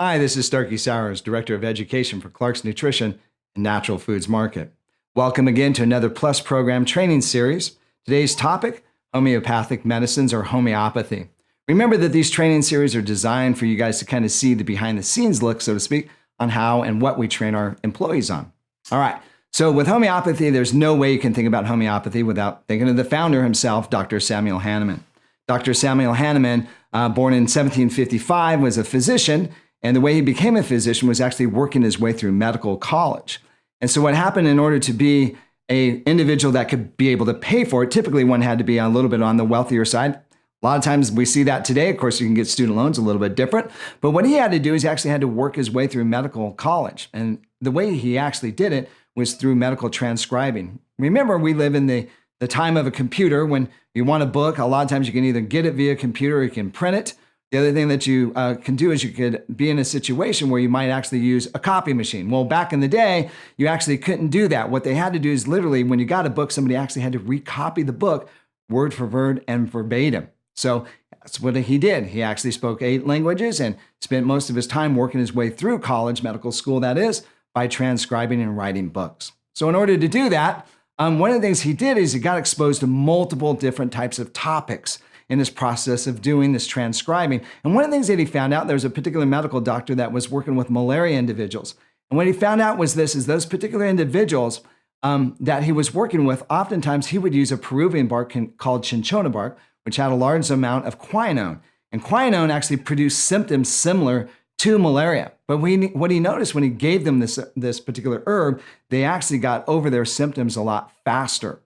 Hi, this is Starkie Sowers, Director of Education for Clark's Nutrition and Natural Foods Market. Welcome again to another Plus Program training series. Today's topic, homeopathic medicines or homeopathy. Remember that these training series are designed for you guys to kind of see the behind the scenes look, so to speak, on how and what we train our employees on. All right, so with homeopathy, there's no way you can think about homeopathy without thinking of the founder himself, Dr. Samuel Hahnemann. Dr. Samuel Hahnemann, born in 1755, was a physician. And the way he became a physician was actually working his way through medical college. And so what happened, in order to be an individual that could be able to pay for it, typically one had to be a little bit on the wealthier side. A lot of times we see that today. Of course, you can get student loans a little bit different. But what he had to do is he actually had to work his way through medical college. And the way he actually did it was through medical transcribing. Remember, we live in the time of a computer. When you want a book, a lot of times you can either get it via computer or you can print it. The other thing that you can do is you could be in a situation where you might actually use a copy machine. Well, back in the day, you actually couldn't do that. What they had to do is literally, when you got a book, somebody actually had to recopy the book word for word and verbatim. So that's what he did. He actually spoke 8 languages and spent most of his time working his way through college, medical school that is, by transcribing and writing books. So in order to do that, one of the things he did is he got exposed to multiple different types of topics in this process of doing this transcribing. And one of the things that he found out, there was a particular medical doctor that was working with malaria individuals. And what he found out was this, is those particular individuals that he was working with, oftentimes he would use a Peruvian bark called cinchona bark, which had a large amount of quinone. And quinone actually produced symptoms similar to malaria. But what he noticed when he gave them this particular herb, they actually got over their symptoms a lot faster.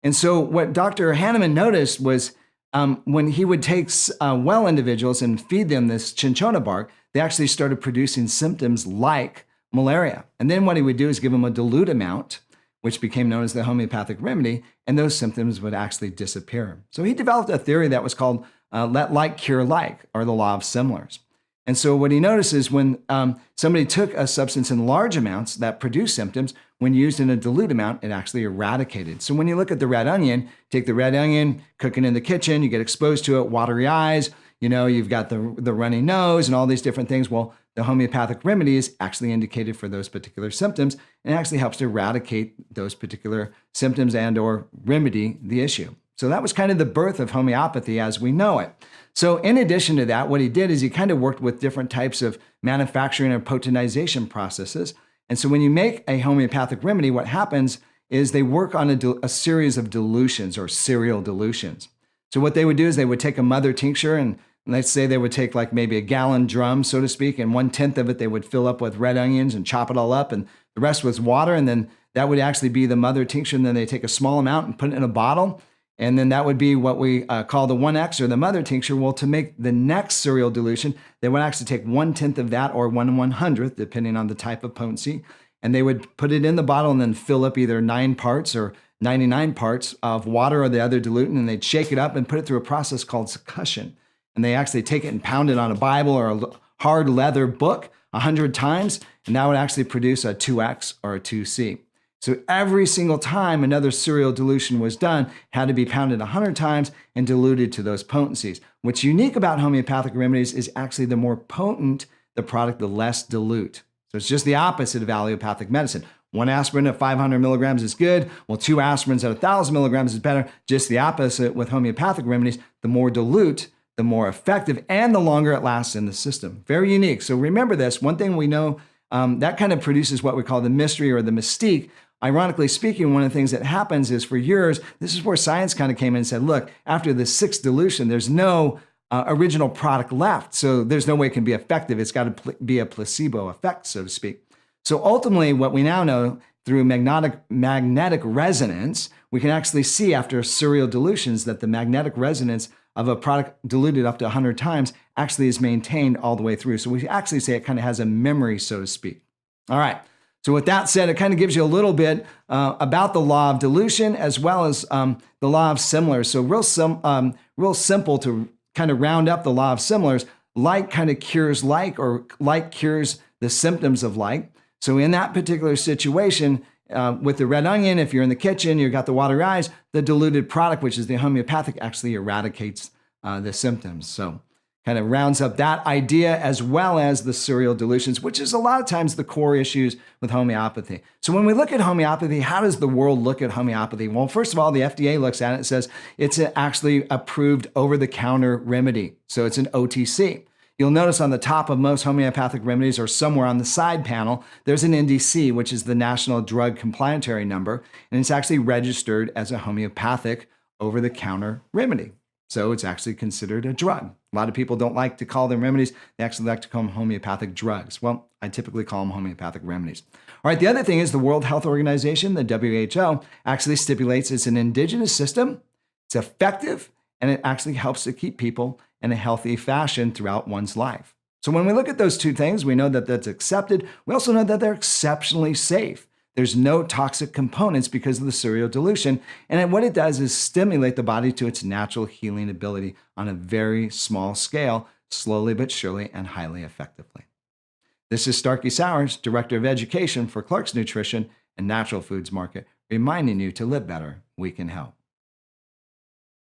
And so what Dr. Hahnemann noticed was when he would take well individuals and feed them this cinchona bark, they actually started producing symptoms like malaria. And then what he would do is give them a dilute amount, which became known as the homeopathic remedy, and those symptoms would actually disappear. So he developed a theory that was called let like cure like, or the law of similars. And so what he noticed is when somebody took a substance in large amounts that produced symptoms, when used in a dilute amount, it actually eradicated. So when you look at the red onion, take the red onion, cook it in the kitchen, you get exposed to it, watery eyes, you've got the runny nose and all these different things. Well, the homeopathic remedy is actually indicated for those particular symptoms and actually helps to eradicate those particular symptoms and or remedy the issue. So that was kind of the birth of homeopathy as we know it. So in addition to that, what he did is he kind of worked with different types of manufacturing or potentization processes. And so when you make a homeopathic remedy, what happens is they work on a series of dilutions or serial dilutions. So what they would do is they would take a mother tincture, and let's say they would take like maybe a gallon drum, so to speak, and 1/10 of it they would fill up with red onions and chop it all up, and the rest was water, and then that would actually be the mother tincture, and then they take a small amount and put it in a bottle. And then that would be what we call the 1X or the mother tincture. Well, to make the next serial dilution, they would actually take 1/10 of that or 1/100th, depending on the type of potency. And they would put it in the bottle and then fill up either 9 parts or 99 parts of water or the other diluent. And they'd shake it up and put it through a process called succussion. And they actually take it and pound it on a Bible or a hard leather book 100 times. And that would actually produce a 2X or a 2C. So every single time another serial dilution was done, it had to be pounded 100 times and diluted to those potencies. What's unique about homeopathic remedies is actually the more potent the product, the less dilute. So it's just the opposite of allopathic medicine. 1 aspirin at 500 milligrams is good. Well, 2 aspirins at 1,000 milligrams is better. Just the opposite with homeopathic remedies. The more dilute, the more effective, and the longer it lasts in the system. Very unique. So remember this. One thing we know, that kind of produces what we call the mystery or the mystique. Ironically speaking, one of the things that happens is for years, this is where science kind of came in and said, look, after the 6th dilution, there's no original product left. So there's no way it can be effective. It's got to be a placebo effect, so to speak. So ultimately, what we now know through magnetic resonance, we can actually see after serial dilutions that the magnetic resonance of a product diluted up to 100 times actually is maintained all the way through. So we actually say it kind of has a memory, so to speak. All right. So with that said, it kind of gives you a little bit about the law of dilution as well as the law of similars. So real simple to kind of round up the law of similars. Like kind of cures like, or like cures the symptoms of like. So in that particular situation, with the red onion, if you're in the kitchen, you've got the watery eyes, the diluted product, which is the homeopathic, actually eradicates the symptoms. So kind of rounds up that idea as well as the cereal dilutions, which is a lot of times the core issues with homeopathy. So when we look at homeopathy, how does the world look at homeopathy? Well, first of all, the FDA looks at it and says it's an actually approved over-the-counter remedy. So it's an OTC. You'll notice on the top of most homeopathic remedies or somewhere on the side panel, there's an NDC, which is the National Drug Compliantary Number, and it's actually registered as a homeopathic over-the-counter remedy. So it's actually considered a drug. A lot of people don't like to call them remedies. They actually like to call them homeopathic drugs. Well, I typically call them homeopathic remedies. All right, the other thing is the World Health Organization, the WHO, actually stipulates it's an indigenous system, it's effective, and it actually helps to keep people in a healthy fashion throughout one's life. So when we look at those two things, we know that that's accepted. We also know that they're exceptionally safe. There's no toxic components because of the cereal dilution. And what it does is stimulate the body to its natural healing ability on a very small scale, slowly but surely and highly effectively. This is Starkie Sowers, Director of Education for Clark's Nutrition and Natural Foods Market, reminding you to live better. We can help.